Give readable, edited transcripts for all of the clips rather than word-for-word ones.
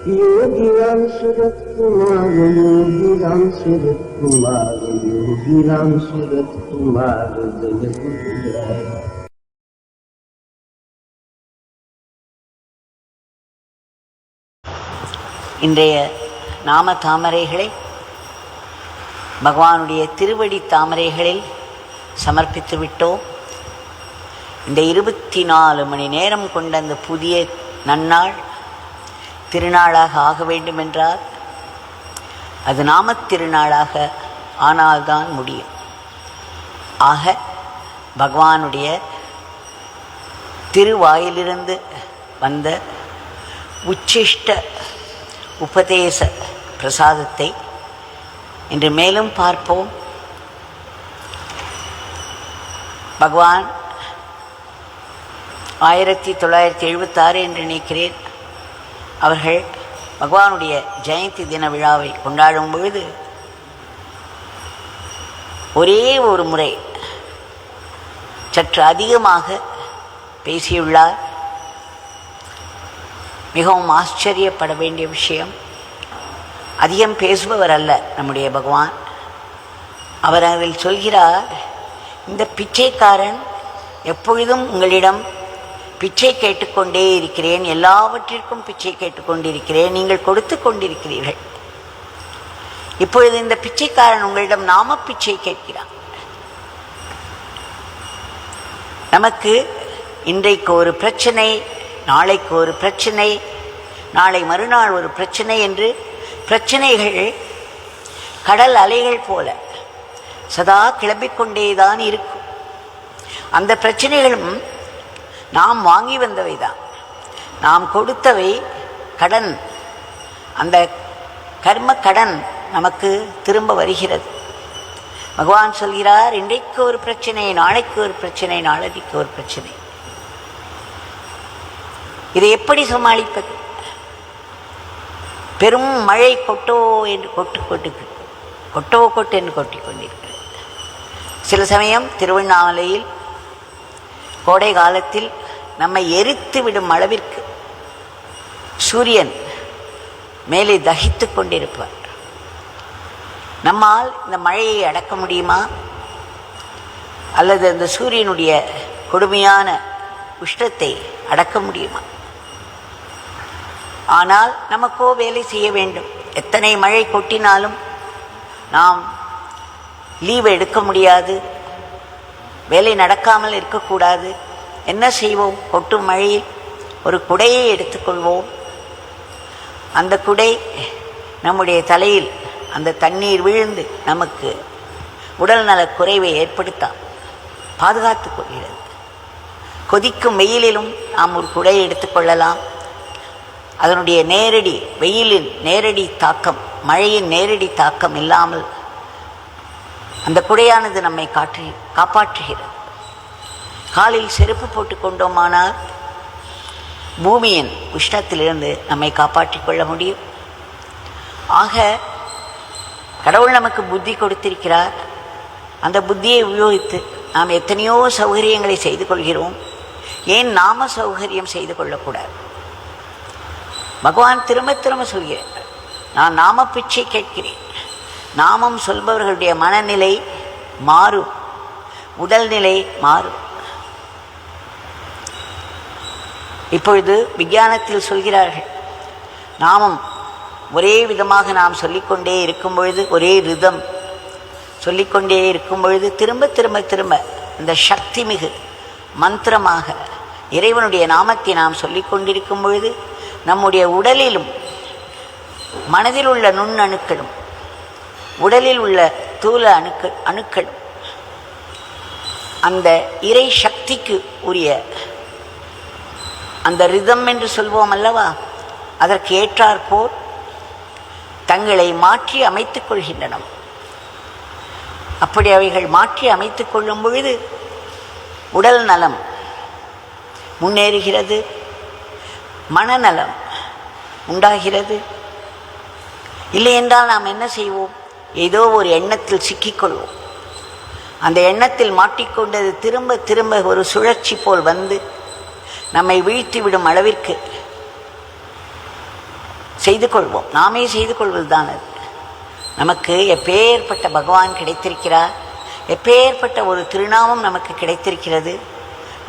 योगी राम सूरत कुमार, योगी राम सूरत कुमार, योगी राम सूरत कुमार जय गुरु जय। இன்றைய நாம தாமரைகளை பகவானுடைய திருவடி தாமரைகளில் சமர்ப்பித்து விட்டோம். இந்த 24 மணி நேரம் கொண்ட அந்த புதிய நன்னாள் திருநாளாக ஆக வேண்டுமென்றால் அது நாமத் திருநாளாக ஆனால்தான் முடியும். ஆக பகவானுடைய திருவாயிலிருந்து வந்த உச்சிஷ்ட உபதேச பிரசாதத்தை இன்று மேலும் பார்ப்போம். பகவான் 1976 என்று நினைக்கிறேன் அவர்கள் பகவானுடைய ஜெயந்தி தின விழாவை கொண்டாடும் பொழுது ஒரே ஒரு முறை சற்று அதிகமாக பேசியுள்ளார். மிகவும் ஆச்சரியப்பட வேண்டிய விஷயம், அதிகம் பேசுபவர் அல்ல நம்முடைய பகவான். அவர் அதில் சொல்கிறார், இந்த பிச்சைக்காரன் எப்பொழுதும் உங்களிடம் பிச்சை கேட்டுக்கொண்டே இருக்கிறேன், எல்லாவற்றிற்கும் பிச்சை கேட்டுக்கொண்டிருக்கிறேன், நீங்கள் கொடுத்து கொண்டிருக்கிறீர்கள். இப்பொழுது இந்த பிச்சைக்காரன் உங்களிடம் நாம பிச்சை கேட்கிறான். நமக்கு இன்றைக்கு ஒரு பிரச்சனை, நாளைக்கு ஒரு பிரச்சனை, நாளை மறுநாள் ஒரு பிரச்சனை என்று பிரச்சனைகள் கடல் அலைகள் போல சதா கிளம்பிக்கொண்டேதான் இருக்கும். அந்த பிரச்சனைகளும் நாம் வாங்கி வந்தவை தான், நாம் கொடுத்தவை கடன். அந்த கர்ம கடன் நமக்கு திரும்ப வருகிறது. பகவான் சொல்கிறார், இன்றைக்கு ஒரு பிரச்சனை, நாளைக்கு ஒரு பிரச்சனை, நாளைக்கு ஒரு பிரச்சனை. இதை எப்படி சமாளிப்பது? பெரும் மழை கொட்டோ என்று கொட்டு என்று கொட்டிக் கொண்டிருக்கிறது. சில சமயம் திருவண்ணாமலையில் கோடை காலத்தில் நம்மை எரித்து விடும் அளவிற்கு சூரியன் மேலே தகித்து கொண்டிருப்பார். நம்மால் இந்த மழையை அடக்க முடியுமா? அல்லது அந்த சூரியனுடைய கொடுமையான உஷ்ணத்தை அடக்க முடியுமா? ஆனால் நமக்கோ வேலை செய்ய வேண்டும். எத்தனை மழை கொட்டினாலும் நாம் லீவு எடுக்க முடியாது, வேலை நடக்காமல் இருக்கக்கூடாது. என்ன செய்வோம்? கொட்டும் மழையில் ஒரு குடையை எடுத்துக்கொள்வோம். அந்த குடை நம்முடைய தலையில் அந்த தண்ணீர் விழுந்து நமக்கு உடல் நலக் குறைவை ஏற்படுத்தாம் பாதுகாத்து கொள்கிறது. கொதிக்கும் வெயிலிலும் நாம் ஒரு குடையை எடுத்துக்கொள்ளலாம். அதனுடைய நேரடி வெயிலின் நேரடி தாக்கம், மழையின் நேரடி தாக்கம் இல்லாமல் அந்த குடையானது நம்மை காப்பாற்றுகிறது. காலில் செருப்பு போட்டு கொண்டோமானால் பூமியின் உஷ்ணத்திலிருந்து நம்மை காப்பாற்றிக் கொள்ள முடியும். ஆக கடவுள் நமக்கு புத்தி கொடுத்திருக்கிறார். அந்த புத்தியை உபயோகித்து நாம் எத்தனையோ சௌகரியங்களை செய்து கொள்கிறோம். ஏன் நாம சௌகரியம் செய்து கொள்ளக்கூடாது? பகவான் திரும்ப திரும்ப சொல்கிறார், நான் நாம பிச்சை கேட்கிறேன். நாமம் சொல்பவர்களுடைய மனநிலை மாறும், உடல்நிலை மாறும். இப்பொழுது விஞ்ஞானத்தில் சொல்கிறார்கள், நாமம் ஒரே விதமாக நாம் சொல்லிக்கொண்டே இருக்கும் பொழுது, ஒரே ரிதம் சொல்லிக்கொண்டே இருக்கும் பொழுது திரும்ப திரும்ப திரும்ப இந்த சக்தி மிகு மந்திரமாக இறைவனுடைய நாமத்தை நாம் சொல்லிக்கொண்டிருக்கும் பொழுது நம்முடைய உடலிலும் மனதில் உள்ள நுண்ணணுக்களும் உடலில் உள்ள தூல அணுக்களும் அந்த இறை சக்திக்கு உரிய அந்த ரிதம் என்று சொல்வோம் அல்லவா, அதற்கு ஏற்றாற்போல் தங்களை மாற்றி அமைத்துக் கொள்கின்றன. அப்படி அவைகள் மாற்றி அமைத்துக் கொள்ளும் பொழுது உடல் நலம் முன்னேறுகிறது, மனநலம் உண்டாகிறது. இல்லை என்றால் நாம் என்ன செய்வோம்? ஏதோ ஒரு எண்ணத்தில் சிக்கிக்கொள்வோம். அந்த எண்ணத்தில் மாட்டிக்கொண்டது திரும்ப திரும்ப ஒரு சுழற்சி போல் வந்து நம்மை வீழ்த்திவிடும் அளவிற்கு செய்து கொள்வோம். நாமே செய்து கொள்வது தான் அது. நமக்கு எப்பேற்பட்ட பகவான் கிடைத்திருக்கிறார், எப்பேற்பட்ட ஒரு திருநாமம் நமக்கு கிடைத்திருக்கிறது.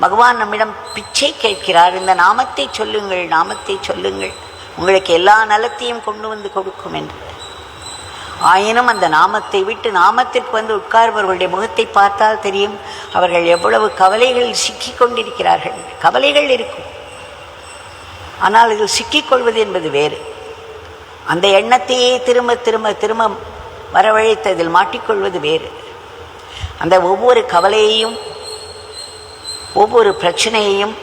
பகவான் நம்மிடம் பிச்சை கேட்கிறார், இந்த நாமத்தை சொல்லுங்கள், நாமத்தை சொல்லுங்கள், உங்களுக்கு எல்லா நலத்தையும் கொண்டு வந்து கொடுக்கும் என்று. ஆயினும் அந்த நாமத்தை விட்டு நாமத்திற்கு வந்து உட்கார்பவர்களுடைய முகத்தை பார்த்தால் தெரியும் அவர்கள் எவ்வளவு கவலைகளில் சிக்கிக் கொண்டிருக்கிறார்கள். கவலைகள் இருக்கும், ஆனால் இதில் சிக்கிக்கொள்வது என்பது வேறு. அந்த எண்ணத்தையே திரும்ப திரும்ப திரும்ப வரவழைத்ததில் மாட்டிக்கொள்வது வேறு. அந்த ஒவ்வொரு கவலையையும் ஒவ்வொரு பிரச்சனையையும்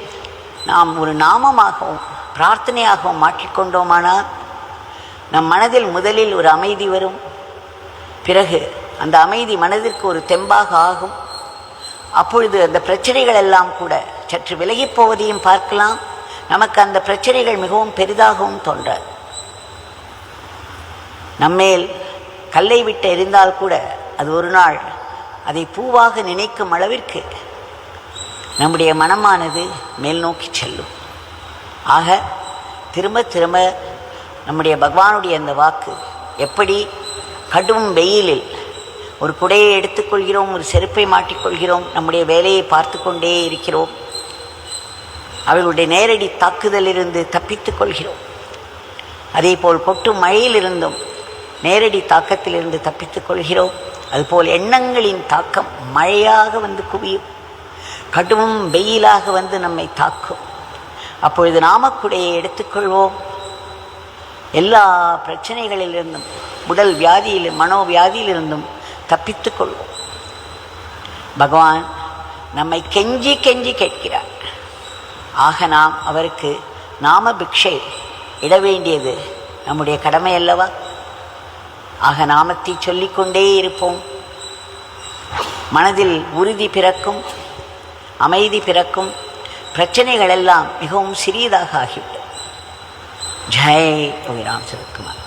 நாம் ஒரு நாமமாகவும் பிரார்த்தனையாகவும் மாற்றிக்கொண்டோமானால் நம் மனதில் முதலில் ஒரு அமைதி வரும். பிறகு அந்த அமைதி மனதிற்கு ஒரு தெம்பாக ஆகும். அப்பொழுது அந்த பிரச்சனைகள் எல்லாம் கூட சற்று விலகிப் போவதையும் பார்க்கலாம். நமக்கு அந்த பிரச்சனைகள் மிகவும் பெரிதாகவும் தோன்றாது. நம்மேல் கல்லை விட்டு எறிந்தால் கூட அது ஒரு நாள் அதை பூவாக நினைக்கும் அளவிற்கு நம்முடைய மனமானது மேல் நோக்கி செல்லும். ஆக திரும்ப திரும்ப நம்முடைய பகவானுடைய அந்த வாக்கு, எப்படி கடும் வெயிலில் ஒரு குடையை எடுத்துக்கொள்கிறோம், ஒரு செருப்பை மாட்டிக்கொள்கிறோம், நம்முடைய வேலையை பார்த்து கொண்டே இருக்கிறோம், அவர்களுடைய நேரடி தாக்குதலிலிருந்து தப்பித்து கொள்கிறோம். அதேபோல் கொட்டும் மழையிலிருந்தும் நேரடி தாக்கத்திலிருந்து தப்பித்துக் கொள்கிறோம். அதுபோல் எண்ணங்களின் தாக்கம் மழையாக வந்து குவியும், கடும் வெயிலாக வந்து நம்மை தாக்கும். அப்பொழுது நாமக்குடையை எடுத்துக்கொள்வோம். எல்லா பிரச்சனைகளிலிருந்தும், உடல் வியாதியில் மனோவியாதியிலிருந்தும் தப்பித்துக் கொள்வோம். பகவான் நம்மை கெஞ்சி கெஞ்சி கேட்கிறார். ஆக நாம் அவருக்கு நாம பிக்ஷை இட வேண்டியது நம்முடைய கடமை அல்லவா? ஆக நாமத்தை சொல்லிக்கொண்டே இருப்போம். மனதில் உறுதி பிறக்கும், அமைதி பிறக்கும், பிரச்சனைகள் எல்லாம் மிகவும் சிறியதாக ஆகிவிடும். ஜெய் யோகி ராம் சரத்குமார்.